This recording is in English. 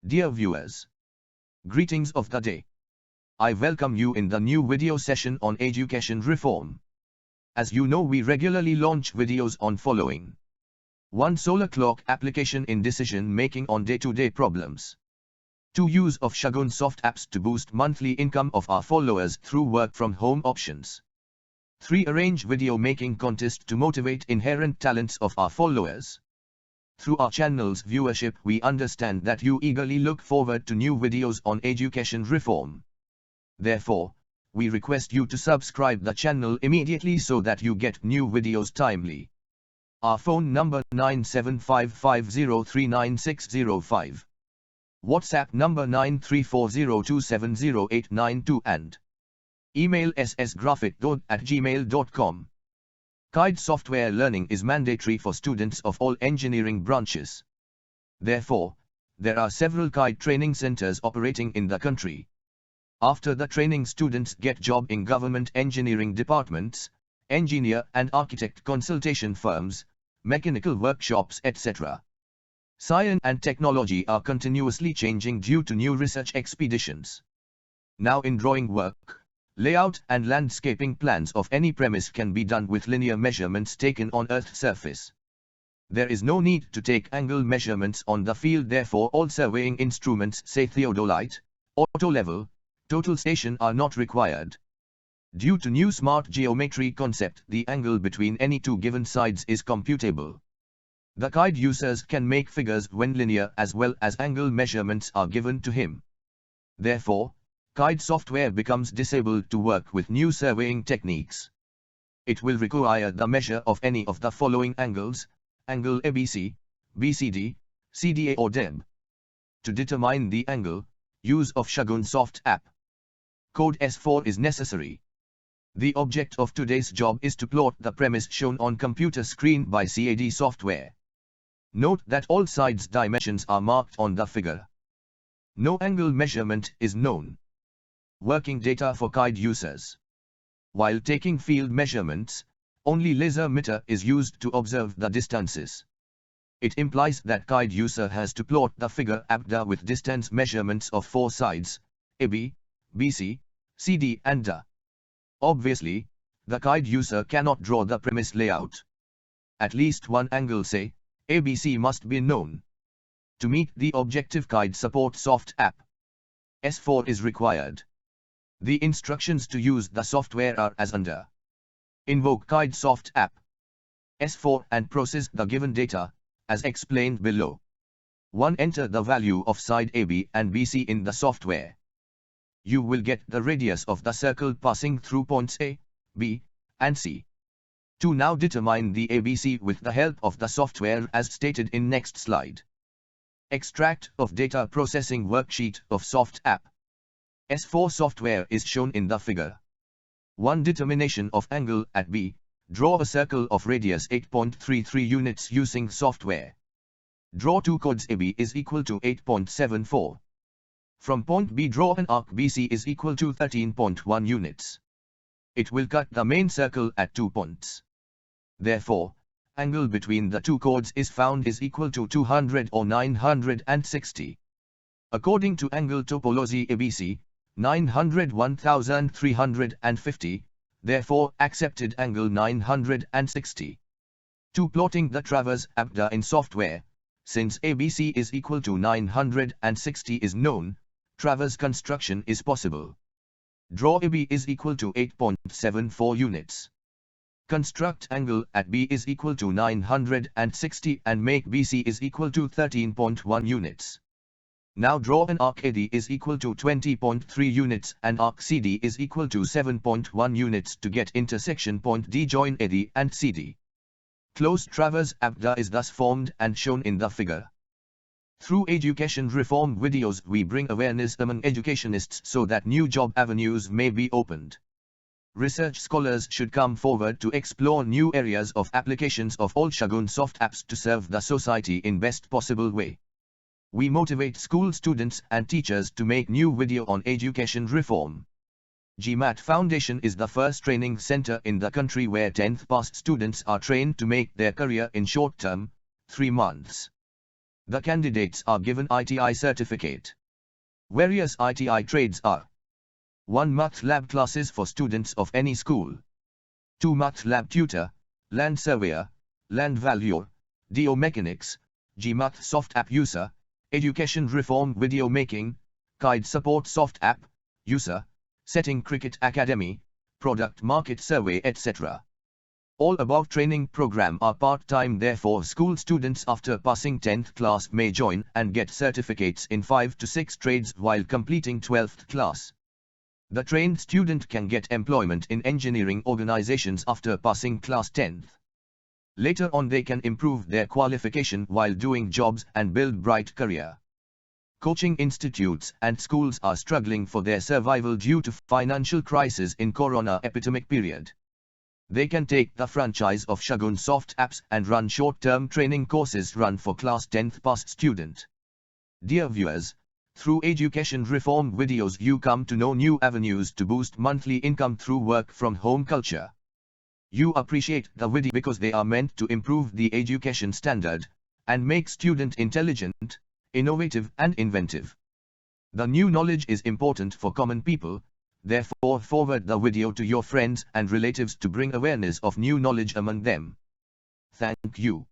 Dear viewers, greetings of the day. I welcome you in the new video session on education reform. As you know, we regularly launch videos on following. 1. Solar clock application in decision making on day-to-day problems. 2. Use of Shagun Soft apps to boost monthly income of our followers through work from home options. 3. Arrange video making contest to motivate inherent talents of our followers. Through our channel's viewership, we understand that you eagerly look forward to new videos on education reform. Therefore, we request you to subscribe the channel immediately so that you get new videos timely. Our phone number 9755039605. WhatsApp number 9340270892 and email ssgraphit@gmail.com. KIDE software learning is mandatory for students of all engineering branches. Therefore, there are several KIDE training centers operating in the country. After the training, students get job in government engineering departments, engineer and architect consultation firms, mechanical workshops, etc. Science and technology are continuously changing due to new research expeditions. Now in drawing work, layout and landscaping plans of any premise can be done with linear measurements taken on Earth's surface. There is no need to take angle measurements on the field, therefore all surveying instruments, say theodolite, auto level, total station, are not required. Due to new smart geometry concept, the angle between any two given sides is computable. The KIDE users can make figures when linear as well as angle measurements are given to him. Therefore, KIDE software becomes disabled to work with new surveying techniques. It will require the measure of any of the following angles: angle ABC, BCD, CDA or DEB. To determine the angle, use of Shagun Soft app. Code S4 is necessary. The object of today's job is to plot the premise shown on computer screen by CAD software. Note that all sides dimensions are marked on the figure. No angle measurement is known. Working data for KIDE users. While taking field measurements, only laser meter is used to observe the distances. It implies that KIDE user has to plot the figure ABDA with distance measurements of 4 sides, AB, BC, CD and DA. Obviously, the KIDE user cannot draw the premise layout. At least one angle, say, ABC, must be known. To meet the objective, KIDE Support Soft app S4 is required. The instructions to use the software are as under. Invoke KIDE Soft app S4 and process the given data, as explained below. 1. Enter the value of side AB and BC in the software. You will get the radius of the circle passing through points A, B, and C. 2. Now determine the ABC with the help of the software as stated in next slide. Extract of data processing worksheet of Soft app S4 software is shown in the figure. 1. Determination of angle at B. Draw a circle of radius 8.33 units using software. Draw two chords. AB is equal to 8.74. From point B, draw an arc BC is equal to 13.1 units. It will cut the main circle at 2 points. Therefore, angle between the two chords is found is equal to 200 or 960. According to angle topology ABC, 900 1350, therefore accepted angle 960. 2. Plotting the traverse ABDA in software. Since ABC is equal to 960 is known, traverse construction is possible. Draw AB is equal to 8.74 units. Construct angle at B is equal to 960 and make BC is equal to 13.1 units. Now draw an arc AD is equal to 20.3 units and arc CD is equal to 7.1 units to get intersection point D. Join AD and CD. Closed traverse ABDA is thus formed and shown in the figure. Through education reform videos, we bring awareness among educationists so that new job avenues may be opened. Research scholars should come forward to explore new areas of applications of all Shagun Soft apps to serve the society in best possible way. We motivate school students and teachers to make new video on education reform. GMAT Foundation is the first training center in the country where 10th pass students are trained to make their career in short term, 3 months. The candidates are given ITI certificate. Various ITI trades are 1. Math lab classes for students of any school. 2. Math lab tutor, land surveyor, land valuer, DO mechanics, GMath soft app user, education reform video making, guide support soft app user, setting cricket academy, product market survey etc. All above training program are part-time, therefore school students after passing 10th class may join and get certificates in 5 to 6 trades while completing 12th class. The trained student can get employment in engineering organizations after passing class 10th. Later on they can improve their qualification while doing jobs and build bright career. Coaching institutes and schools are struggling for their survival due to financial crisis in Corona epidemic period. They can take the franchise of Shagun Soft Apps and run short-term training courses run for class 10th pass student. Dear viewers, through education reform videos you come to know new avenues to boost monthly income through work from home culture. You appreciate the video because they are meant to improve the education standard and make student intelligent, innovative and inventive. The new knowledge is important for common people, therefore forward the video to your friends and relatives to bring awareness of new knowledge among them. Thank you.